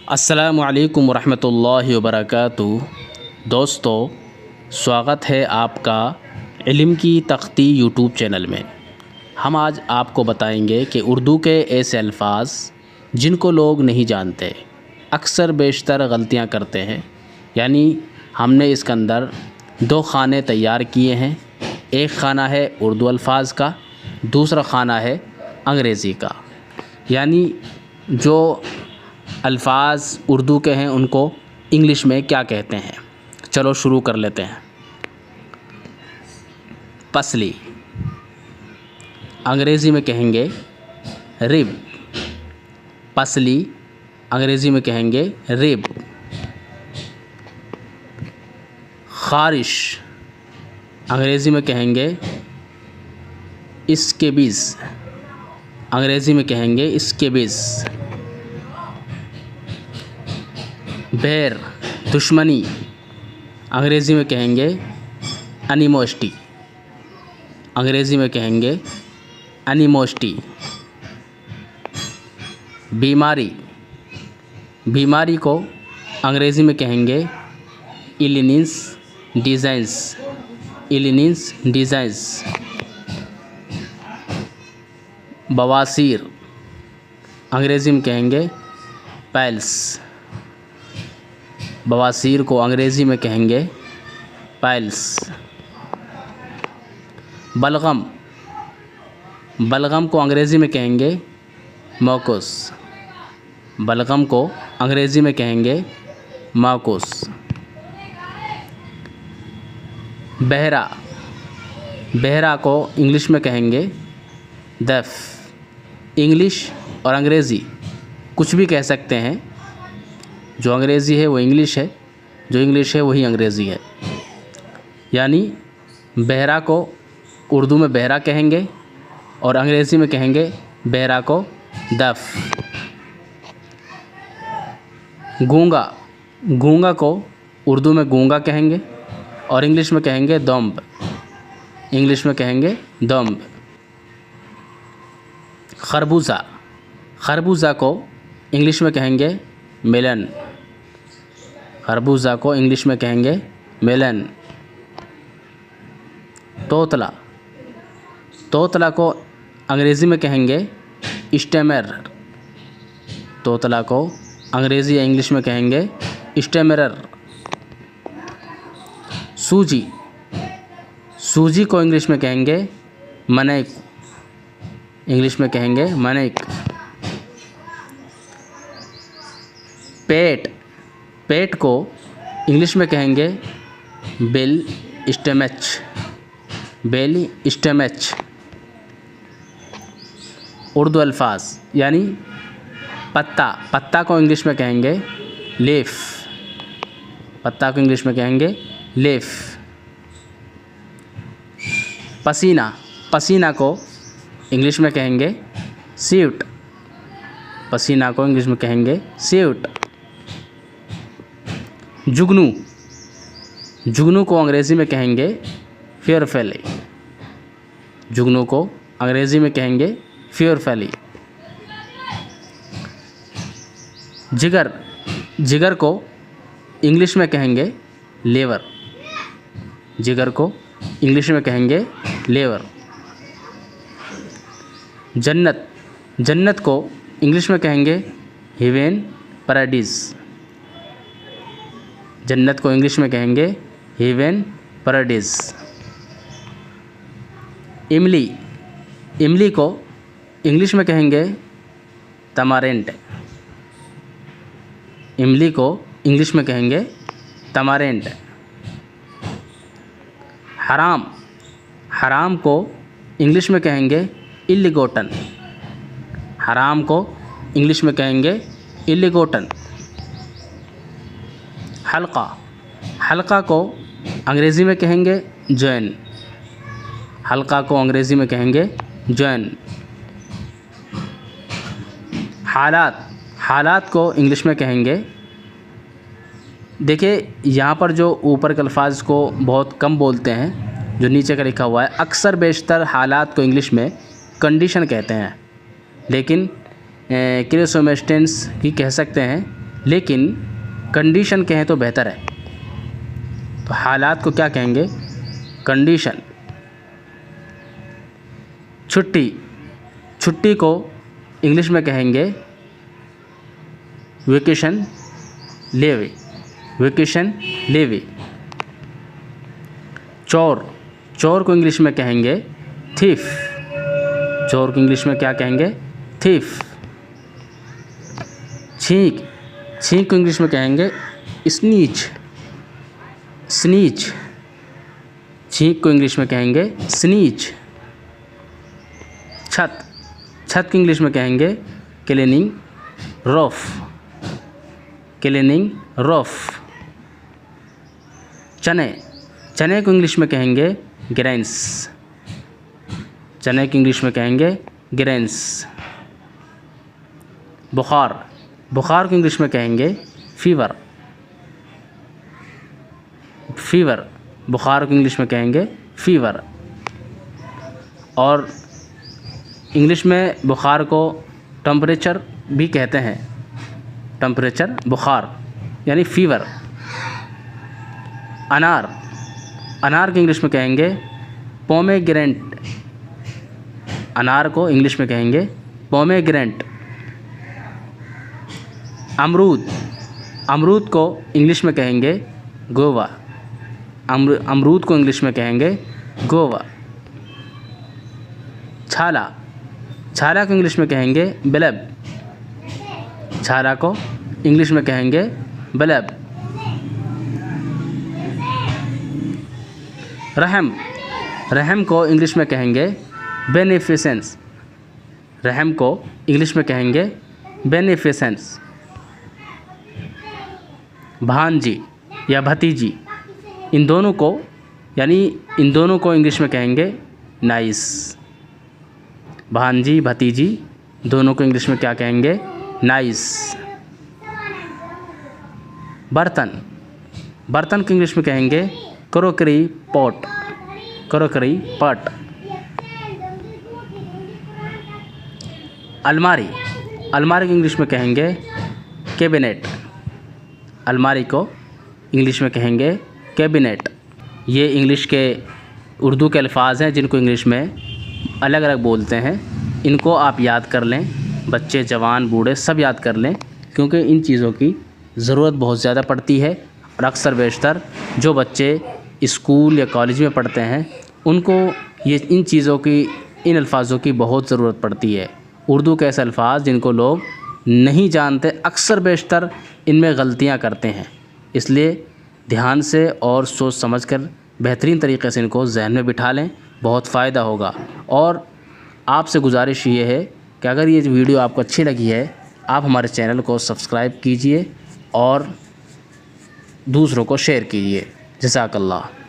अस्सलामुअलैकुम वरहमतुल्लाहि वबरकातुहू। दोस्तों, स्वागत है आपका इल्म की तख्ती यूट्यूब चैनल में। हम आज आपको बताएंगे कि उर्दू के ऐसे अल्फाज जिनको लोग नहीं जानते, अक्सर बेशतर गलतियां करते हैं। यानी हमने इसके अंदर दो खाने तैयार किए हैं। एक खाना है उर्दू अल्फाज का, दूसरा खाना है अंग्रेज़ी का। यानी जो अल्फाज उर्दू के हैं उनको इंग्लिश में क्या कहते हैं। चलो शुरू कर लेते हैं। पसली अंग्रेज़ी में कहेंगे रिब। पसली अंग्रेज़ी में कहेंगे रिब। ख़ारिश अंग्रेज़ी में कहेंगे स्केबीज़। अंग्रेज़ी में कहेंगे स्केबीज़। बैर दुश्मनी अंग्रेज़ी में कहेंगे एनिमोसिटी। अंग्रेज़ी में कहेंगे एनिमोसिटी। बीमारी बीमारी को अंग्रेज़ी में कहेंगे इलनेस डिज़ाइंस। Illness designs. बवासीर अंग्रेज़ी में कहेंगे पाइल्स। बवासीर को अंग्रेज़ी में कहेंगे पाइल्स। बलगम बलगम को अंग्रेज़ी में कहेंगे मौकुस। बलगम को अंग्रेज़ी में कहेंगे मौकुस। बहरा बहरा को इंग्लिश में कहेंगे डेफ। इंग्लिश और अंग्रेज़ी कुछ भी कह सकते हैं। जो अंग्रेज़ी है वो इंग्लिश है, जो इंग्लिश है वही अंग्रेज़ी है। यानी बहरा को उर्दू में बहरा कहेंगे और अंग्रेज़ी में कहेंगे बहरा को दफ। गूंगा गूंगा को उर्दू में गूंगा कहेंगे और इंग्लिश में कहेंगे दम्ब। इंग्लिश में कहेंगे दम्ब। खरबूजा खरबूजा को इंग्लिश में कहेंगे मेलन। खरबूजा को इंग्लिश में कहेंगे मेलन। तोतला तोतला को अंग्रेज़ी में कहेंगे स्टेमर। तोतला को अंग्रेज़ी या इंग्लिश में कहेंगे स्टेमरर। सूजी सूजी को इंग्लिश में कहेंगे मनैक। इंग्लिश में कहेंगे मनैक। पेट पेट को इंग्लिश में कहेंगे bell stomach. Bell stomach. Urdu अल्फाज यानी पत्ता पत्ता को इंग्लिश में कहेंगे लीफ। पत्ता को इंग्लिश में कहेंगे लीफ। पसीना पसीना को इंग्लिश में कहेंगे स्वेट। पसीना को इंग्लिश में कहेंगे स्वेट। जुगनू जुगनू को अंग्रेज़ी में कहेंगे फेयरफेली। जुगनू को अंग्रेज़ी में कहेंगे फेयरफेली। जिगर जिगर को इंग्लिश में कहेंगे लेवर। जिगर को इंग्लिश में कहेंगे लेवर। जन्नत जन्नत को इंग्लिश में कहेंगे हेवन पैराडाइज। जन्नत को इंग्लिश में कहेंगे हेवन पैराडाइज। इमली इमली को इंग्लिश में कहेंगे तमारेंट। इमली को इंग्लिश में कहेंगे तमारेंट। हराम हराम को इंग्लिश में कहेंगे इल्लिगोटन। हराम को इंग्लिश में कहेंगे इल्लिगोटन। हल्का हल्का को अंग्रेज़ी में कहेंगे जॉइन। हल्का को अंग्रेज़ी में कहेंगे जॉइन। हालात हालात को इंग्लिश में कहेंगे। देखिए यहाँ पर जो ऊपर के अल्फाज को बहुत कम बोलते हैं, जो नीचे का लिखा हुआ है, अक्सर बेशतर हालात को इंग्लिश में कंडीशन कहते हैं, लेकिन क्रिसोमेस्टेंस भी कह सकते हैं। लेकिन कंडीशन कहें तो बेहतर है। तो हालात को क्या कहेंगे? कंडीशन। छुट्टी, छुट्टी को इंग्लिश में कहेंगे वेकेशन लेवे, वेकेशन लेवे। चोर, चोर को इंग्लिश में कहेंगे थीफ, चोर को इंग्लिश में क्या कहेंगे? थीफ। छींक, छींक को इंग्लिश में कहेंगे स्नीच, स्नीच। छींक को इंग्लिश में कहेंगे स्नीच। छत, छत को इंग्लिश में कहेंगे क्लीनिंग रूफ, क्लीनिंग रूफ। चने, चने को इंग्लिश में कहेंगे ग्रेन्स, चने को इंग्लिश में कहेंगे ग्रेन्स। बुखार, बुखार को इंग्लिश में कहेंगे फीवर, फीवर। बुखार को इंग्लिश में कहेंगे फीवर। और इंग्लिश में बुखार को टेम्परेचर भी कहते हैं, टेम्परेचर बुखार यानी फीवर। अनार, अनार को इंग्लिश में कहेंगे पोमेग्रेनेट, अनार को इंग्लिश में कहेंगे पोमेग्रेनेट। अमरूद, अमरूद को इंग्लिश में कहेंगे गोवा, अमरूद को इंग्लिश में कहेंगे गोवा। छाला, छाला को इंग्लिश में कहेंगे ब्लब, छाला को इंग्लिश में कहेंगे ब्लब। रहम, रहम को इंग्लिश में कहेंगे बेनिफिसेंस, रहम को इंग्लिश में कहेंगे बेनिफिसेंस। भांजी या भतीजी, इन दोनों को इन दोनों को इंग्लिश में कहेंगे नाइस। भांजी भतीजी दोनों को इंग्लिश में क्या कहेंगे? नाइस। बर्तन, बर्तन को इंग्लिश में कहेंगे क्रोकरी पॉट, क्रोकरी पॉट। अलमारी, अलमारी को इंग्लिश में कहेंगे कैबिनेट, अलमारी को इंग्लिश में कहेंगे कैबिनेट। ये इंग्लिश के उर्दू के अल्फाज हैं जिनको इंग्लिश में अलग अलग बोलते हैं। इनको आप याद कर लें, बच्चे जवान बूढ़े सब याद कर लें, क्योंकि इन चीज़ों की ज़रूरत बहुत ज़्यादा पड़ती है। और अक्सर बेशतर जो बच्चे स्कूल या कॉलेज में पढ़ते हैं उनको ये इन चीज़ों की, इन अल्फाजों की बहुत ज़रूरत पड़ती है। उर्दू के ऐसे अल्फाज जिनको लोग नहीं जानते, अक्सर बेशतर इनमें गलतियां करते हैं। इसलिए ध्यान से और सोच समझकर बेहतरीन तरीक़े से इनको जहन में बिठा लें, बहुत फ़ायदा होगा। और आपसे गुजारिश ये है कि अगर ये वीडियो आपको अच्छी लगी है, आप हमारे चैनल को सब्सक्राइब कीजिए और दूसरों को शेयर कीजिए। जज़ाकल्लाह।